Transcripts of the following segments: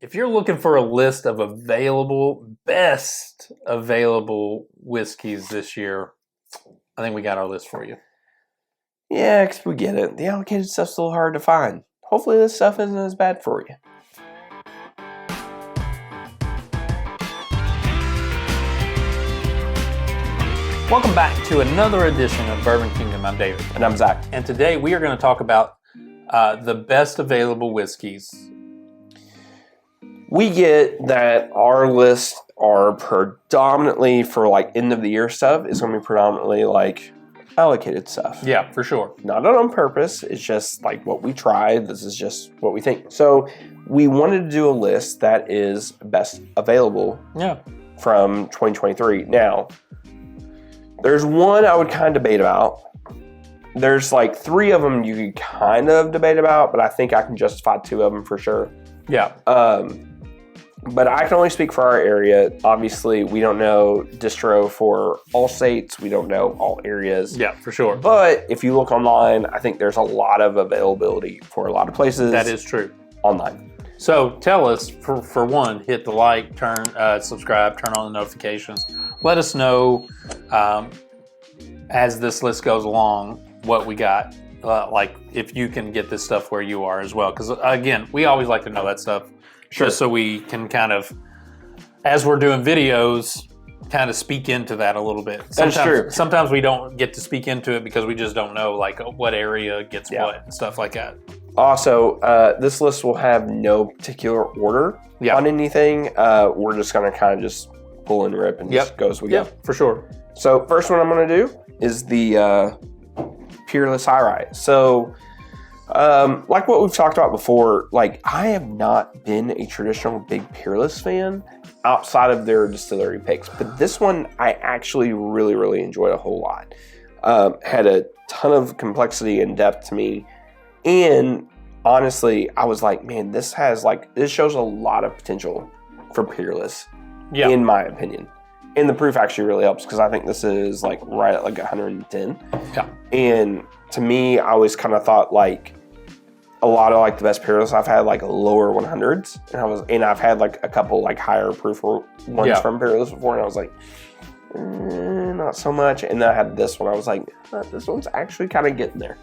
If you're looking for a list of best available whiskeys this year, I think we got our list for you. Yeah, because we get it. The allocated stuff's a little hard to find. Hopefully this stuff isn't as bad for you. Welcome back to another edition of Bourbon Kingdom. I'm David. And I'm Zach. And today we are going to talk about the best available whiskeys. We get that our lists are predominantly for like end of the year stuff. It's going to be predominantly like allocated stuff. Yeah, for sure. Not on purpose. It's just like what we tried. This is just what we think. So we wanted to do a list that is best available from 2023. Now, there's one I would kind of debate about. There's like 3 of them you could kind of debate about, but I think I can justify 2 of them for sure. Yeah. But I can only speak for our area. Obviously, we don't know distro for all states. We don't know all areas. Yeah, for sure. But if you look online, I think there's a lot of availability for a lot of places. That is true. Online. So tell us, for one, hit the like, subscribe, turn on the notifications. Let us know as this list goes along what we got. Like if you can get this stuff where you are as well. Because again, we always like to know that stuff. Sure. Just so we can kind of, as we're doing videos, kind of speak into that a little bit. That's true. Sometimes we don't get to speak into it because we just don't know like what area gets what and stuff like that. Also, this list will have no particular order on anything. We're just going to kind of just pull and rip and just go as we go. For sure. So first one I'm going to do is the Peerless High Rye. So like what we've talked about before, like I have not been a traditional big Peerless fan outside of their distillery picks, but this one I actually really, really enjoyed a whole lot. Had a ton of complexity and depth to me, and honestly, I was like, man, this shows a lot of potential for Peerless, in my opinion. And the proof actually really helps because I think this is like right at like 110. Yeah. And to me, I always kind of thought like a lot of like the best Peerless I've had like lower 100s, and I've had like a couple like higher proof ones from Peerless before, and I was like, not so much. And then I had this one, I was like, this one's actually kind of getting there.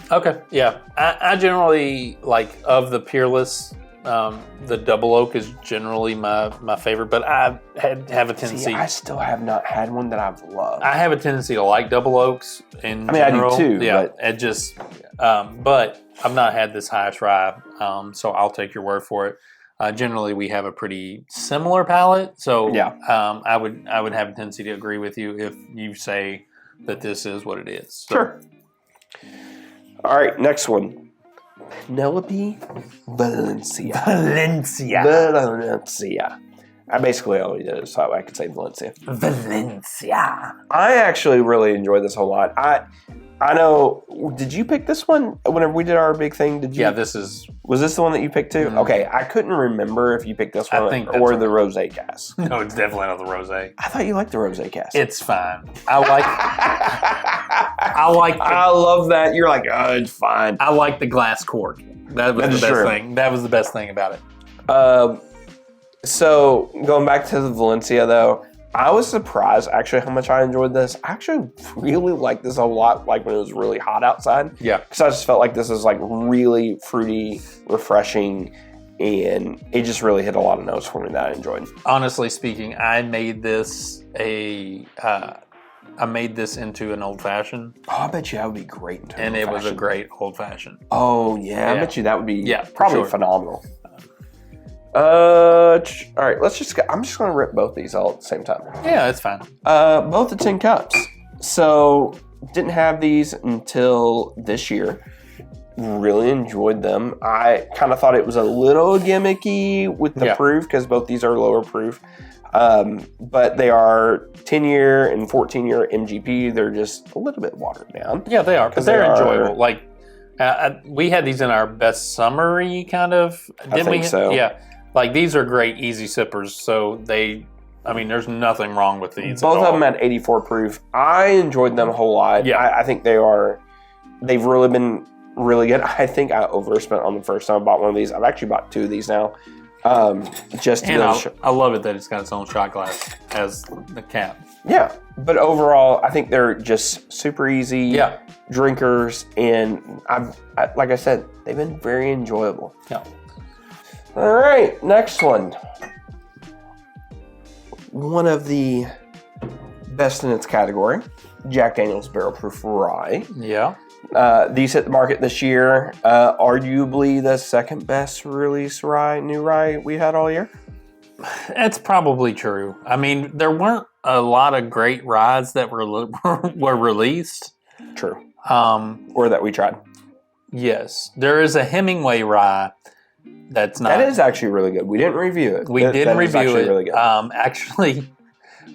Okay, yeah. I generally like of the Peerless. The double oak is generally my favorite, but I have a tendency. I still have not had one that I've loved. I have a tendency to like double oaks in general. I do too. Yeah, it just, but I've not had this highest rye, so I'll take your word for it. Generally, we have a pretty similar palate, so I would have a tendency to agree with you if you say that this is what it is. So. Sure. All right, next one. Penelope Valencia. I basically only did it so I could say Valencia. I actually really enjoyed this a whole lot. I know. Did you pick this one whenever we did our big thing? Did you? Yeah, this is. Was this the one that you picked too? Mm-hmm. Okay, I couldn't remember if you picked this one or the rosé cask. No, it's definitely not the rosé. I thought you liked the rosé cask. It's fine. I like. I love that. You're like, oh, it's fine. I like the glass cork. That was the best thing. That was the best thing about it. So going back to the Valencia though, I was surprised actually how much I enjoyed this. I actually really liked this a lot, like when it was really hot outside. Yeah. Because I just felt like this was like really fruity, refreshing, and it just really hit a lot of notes for me that I enjoyed. Honestly speaking, I made this into an old fashioned. Oh, I bet you that would be great. And it was a great old fashioned. Oh yeah, I bet you that would be probably phenomenal. All right, I'm just going to rip both these all at the same time. Yeah, that's fine. Both the tin cups. So, didn't have these until this year. Really enjoyed them. I kind of thought it was a little gimmicky with the proof because both these are lower proof. But they are 10-year and 14-year MGP. They're just a little bit watered down. Yeah, they are, because they're enjoyable. Like, we had these in our best summery kind of. I think so. Yeah. Like, these are great easy sippers, so there's nothing wrong with these. Both of them at 84 proof. I enjoyed them a whole lot. Yeah. I think they've really been really good. I think I overspent on the first time I bought one of these. I've actually bought 2 of these now. Just I love it that it's got its own shot glass as the cap. Yeah, but overall, I think they're just super easy drinkers, and like I said, they've been very enjoyable. Yeah. All right, next one. One of the best in its category, Jack Daniel's Barrel Proof Rye. Yeah. These hit the market this year. Arguably the second best release new rye we had all year. That's probably true. I mean, there weren't a lot of great ryes that were released. True. Or that we tried. Yes. There is a Hemingway rye that's not... That is actually really good. We didn't review it. We didn't review it. Really good. Actually,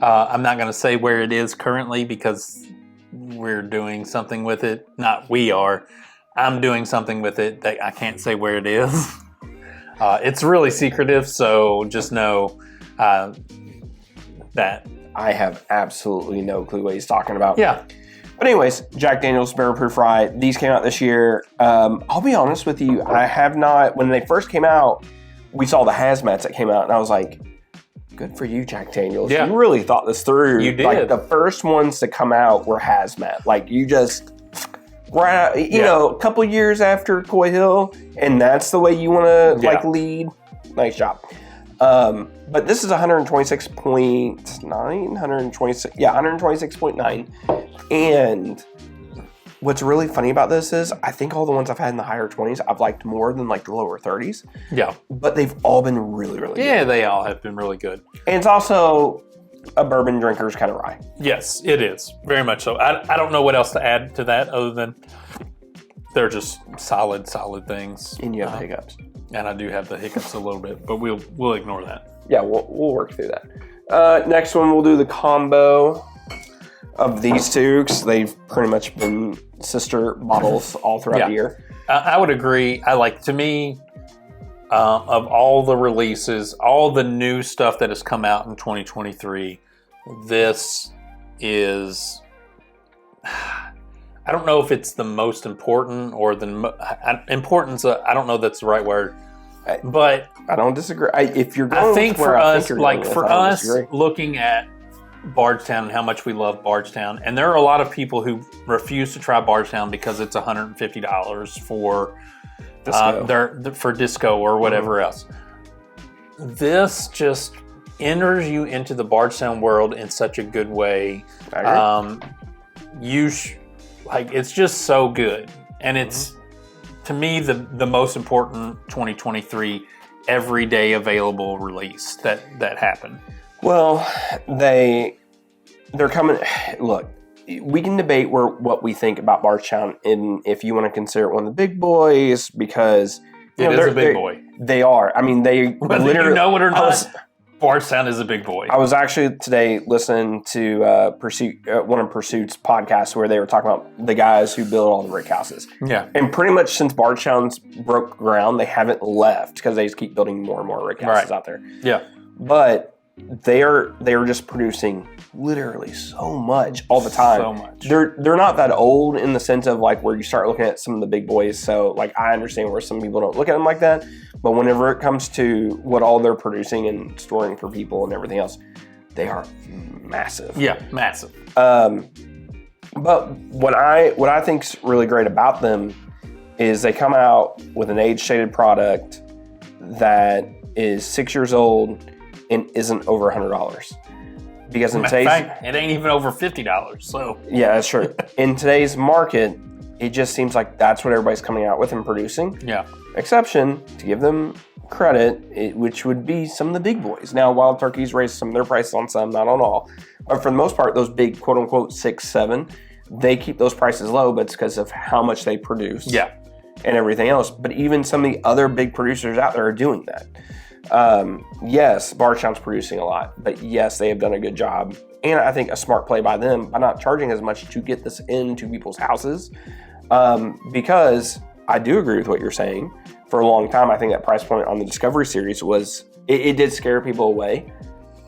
I'm not going to say where it is currently because we're doing something with it. Not we are. I'm doing something with it that I can't say where it is. It's really secretive, so just know that. I have absolutely no clue what he's talking about. Yeah. But anyways, Jack Daniel's Barrel Proof Rye. These came out this year. I'll be honest with you. I have not. When they first came out, we saw the hazmats that came out, and I was like, good for you, Jack Daniels. Yeah. You really thought this through. You did. Like, the first ones to come out were hazmat. Like, you just... Right, you know, a couple years after Coy Hill, and that's the way you want to like lead. Nice job. But this is 126.9, and what's really funny about this is I think all the ones I've had in the higher 20s I've liked more than like the lower 30s. Yeah, but they've all been really good. Yeah, they all have been really good. And it's also a bourbon drinker's kind of rye. Yes, it is. Very much so. I don't know what else to add to that other than they're just solid things. And you have the hiccups. And I do have the hiccups a little bit, but we'll ignore that. Yeah, we'll work through that. Next one, we'll do the combo of these two because they've pretty much been sister bottles all throughout the year. I would agree. To me, of all the releases, all the new stuff that has come out in 2023, this is, I don't know if it's the most important or importance. I don't know if that's the right word, but I don't disagree. If you're going, I think for us, looking at Bardstown and how much we love Bardstown, and there are a lot of people who refuse to try Bardstown because it's $150 for disco or whatever else. This just enters you into the Bardstown world in such a good way. It's just so good, and it's to me the most important 2023 everyday available release that happened. Well, they're coming. Look, we can debate what we think about Bardstown, and if you want to consider it one of the big boys, because it is a big boy. They are. I mean, whether you know it or not, Bardstown is a big boy. I was actually today listening to one of Pursuit's podcasts where they were talking about the guys who build all the rick houses. Yeah, and pretty much since Bardstown's broke ground, they haven't left because they just keep building more and more rick houses out there. Yeah, but they are just producing literally so much all the time. So much. They're not that old in the sense of like where you start looking at some of the big boys. So like I understand where some people don't look at them like that, but whenever it comes to what all they're producing and storing for people and everything else, they are massive. Yeah, massive. But what I think's really great about them is they come out with an age-shaded product that is 6 years old and isn't over $100. Because in today's... In fact, it ain't even over $50, so... Yeah, that's true. In today's market, it just seems like that's what everybody's coming out with and producing. Yeah. Exception, to give them credit, which would be some of the big boys. Now, Wild Turkey's raised some of their prices on some, not on all. But for the most part, those big, quote-unquote, 6, 7, they keep those prices low, but it's because of how much they produce. Yeah. And everything else. But even some of the other big producers out there are doing that. Yes, Bardstown's producing a lot, but yes, they have done a good job. And I think a smart play by them by not charging as much to get this into people's houses. Because I do agree with what you're saying. For a long time, I think that price point on the Discovery series was, it did scare people away.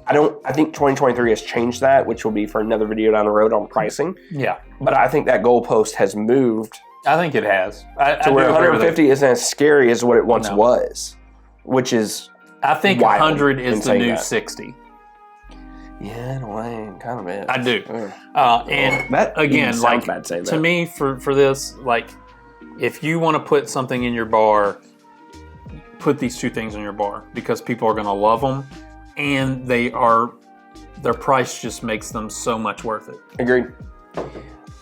I think 2023 has changed that, which will be for another video down the road on pricing. Yeah. But I think that goalpost has moved. I think it has. To where 150 isn't as scary as what it once was, which is I think 100 is the new 60. Yeah, in a way, kind of is. I do. And that again, like to me, for this, like if you want to put something in your bar, put these two things in your bar because people are going to love them, and their price just makes them so much worth it. Agreed.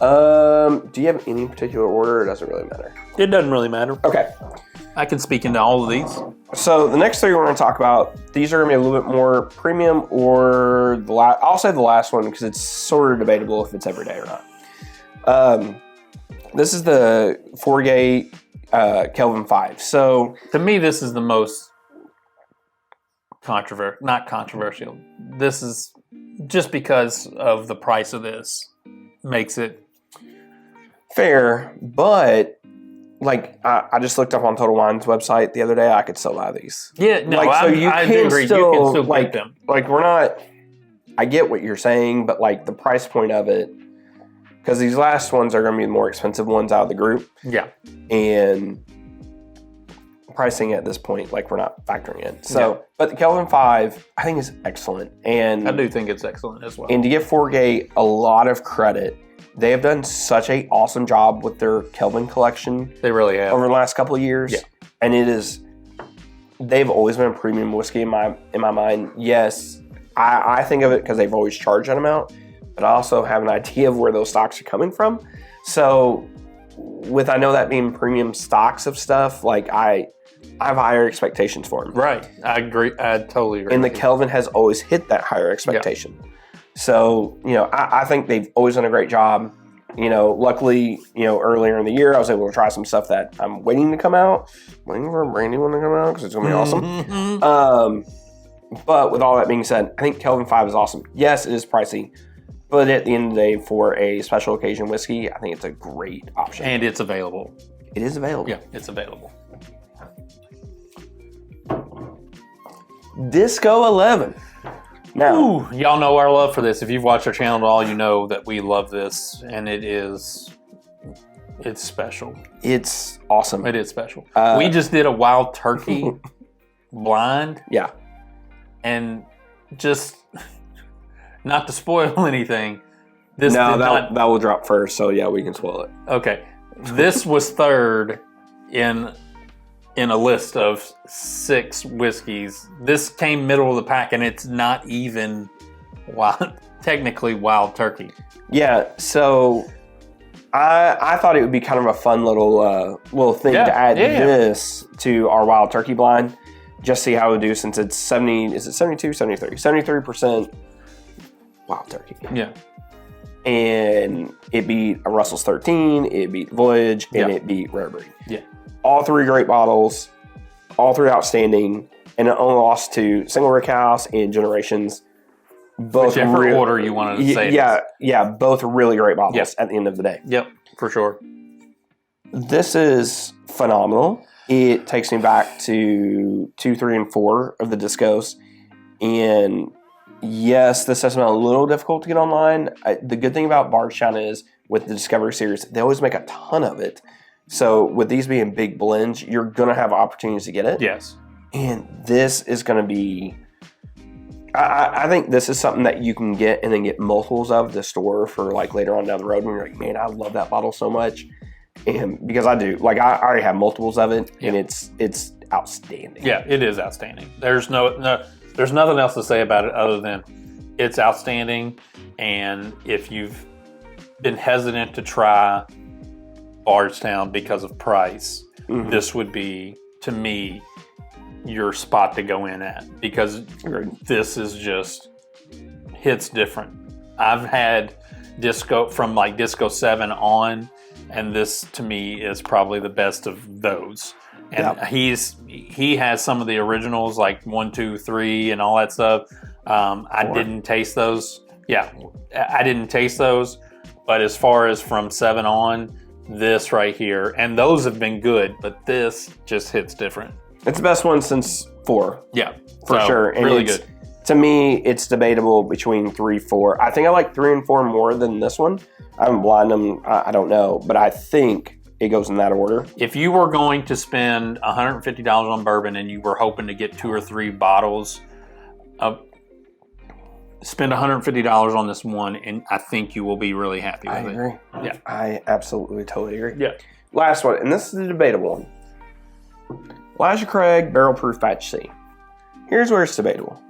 Do you have any particular order, or does it really matter? It doesn't really matter. Okay. I can speak into all of these. So the next three we're going to talk about, these are going to be a little bit more premium, or I'll say the last one because it's sort of debatable if it's everyday or not. This is the Forgate Kelvin 5. So to me, this is the most not controversial. This is just because of the price of this makes it fair, but like I just looked up on Total Wine's website the other day. I could still buy these. Yeah, no, I do agree. You can still like them. Like we're not. I get what you're saying, but like the price point of it, because these last ones are going to be the more expensive ones out of the group. Yeah, and pricing at this point, like we're not factoring in. So, but the Kelvin 5, I think is excellent, and I do think it's excellent as well. And to give Forgate a lot of credit. They have done such an awesome job with their Kelvin collection. They really have. Over the last couple of years. Yeah. And they've always been a premium whiskey in my mind. Yes, I think of it because they've always charged that amount, but I also have an idea of where those stocks are coming from. So I know that being premium stocks of stuff, like I have higher expectations for them. Right. I agree. I totally agree. And the Kelvin has always hit that higher expectation. Yeah. So, I think they've always done a great job. Luckily, earlier in the year, I was able to try some stuff that I'm waiting to come out. Waiting for a brand new one to come out because it's going to be awesome. But with all that being said, I think Kelvin 5 is awesome. Yes, it is pricey. But at the end of the day, for a special occasion whiskey, I think it's a great option. And it's available. It is available. Yeah, it's available. Disco 11. Now, y'all know our love for this. If you've watched our channel at all, you know that we love this, and it's special. It's awesome. It is special. We just did a wild turkey blind. Yeah. And just not to spoil anything, that will drop first, so yeah, we can spoil it. Okay. This was third in a list of 6 whiskeys. This came middle of the pack, and it's not even technically wild turkey. Yeah, so I thought it would be kind of a fun little thing to add this to our wild turkey blind. Just see how it would do since it's 72, 73? 73% wild turkey. Yeah. And it beat a Russell's 13, it beat Voyage, and it beat Rare Breed. Yeah. All 3 great bottles, all 3 outstanding, and it only lost to Single Rick House and Generations. Both whichever order you wanted to say. Yeah, both really great bottles at the end of the day. Yep, for sure. This is phenomenal. It takes me back to 2, 3, and 4 of the Discos. And yes, this does smell a little difficult to get online. The good thing about Bardstown is with the Discovery Series, they always make a ton of it. So with these being big blends, you're going to have opportunities to get it. Yes. And this is going to be, I think this is something that you can get and then get multiples of the store for like later on down the road when you're like, man, I love that bottle so much. And because I do, like I already have multiples of it and it's outstanding. Yeah, it is outstanding. There's there's nothing else to say about it other than it's outstanding. And if you've been hesitant to try Bardstown because of price, this would be, to me, your spot to go in at because this is just hits different. I've had Disco from like Disco 7 on, and this to me is probably the best of those. And he has some of the originals like 1, 2, 3 and all that stuff. I didn't taste those. Yeah, I didn't taste those. But as far as from 7 on, this right here, and those have been good, but this just hits different. It's the best one since 4. Yeah, for sure. And really good. To me, it's debatable between 3, 4. I think I like 3 and 4 more than this one. I haven't blinded them. I don't know, but I think it goes in that order. If you were going to spend $150 on bourbon and you were hoping to get 2 or 3 bottles, spend $150 on this one, and I think you will be really happy with it. I agree. Yeah, I absolutely totally agree. Yeah. Last one, and this is a debatable one. Elijah Craig Barrel Proof Batch C. Here's where it's debatable.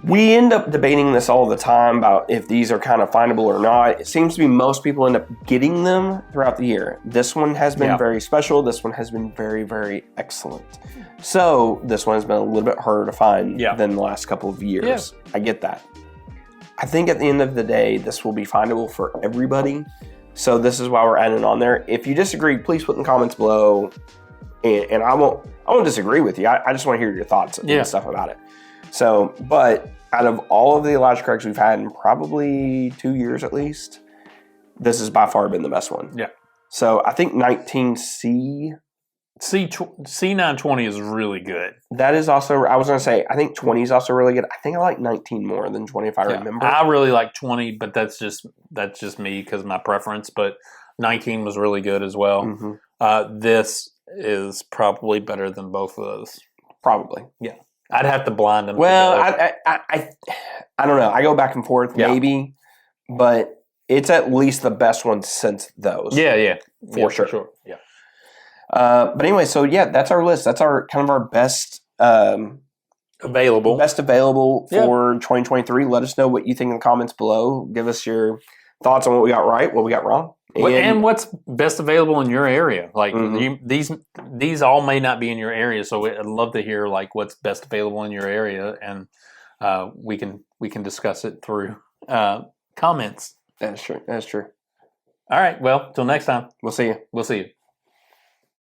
We end up debating this all the time about if these are kind of findable or not. It seems to be most people end up getting them throughout the year. This one has been very special. This one has been very, very excellent. So this one has been a little bit harder to find than the last couple of years. Yeah. I get that. I think at the end of the day, this will be findable for everybody. So this is why we're adding it on there. If you disagree, please put in the comments below. And I won't disagree with you. I just want to hear your thoughts and stuff about it. So, but out of all of the Elijah Craigs we've had in probably 2 years at least, this has by far been the best one. Yeah. So I think 19C. C920 is really good. That is also, I was going to say, I think 20 is also really good. I think I like 19 more than 20 if I remember. I really like 20, but that's just me because my preference. But 19 was really good as well. Mm-hmm. This is probably better than both of those. Probably. Yeah. I'd have to blind them. Well, I don't know. I go back and forth, maybe, but it's at least the best one since those. Yeah. For sure. Yeah. But anyway, so that's our list. That's our kind of our best available for 2023. Let us know what you think in the comments below. Give us your thoughts on what we got right, what we got wrong. And what's best available in your area? Like these all may not be in your area, so I'd love to hear like what's best available in your area, and we can discuss it through comments. That's true. All right. Well, till next time. We'll see you.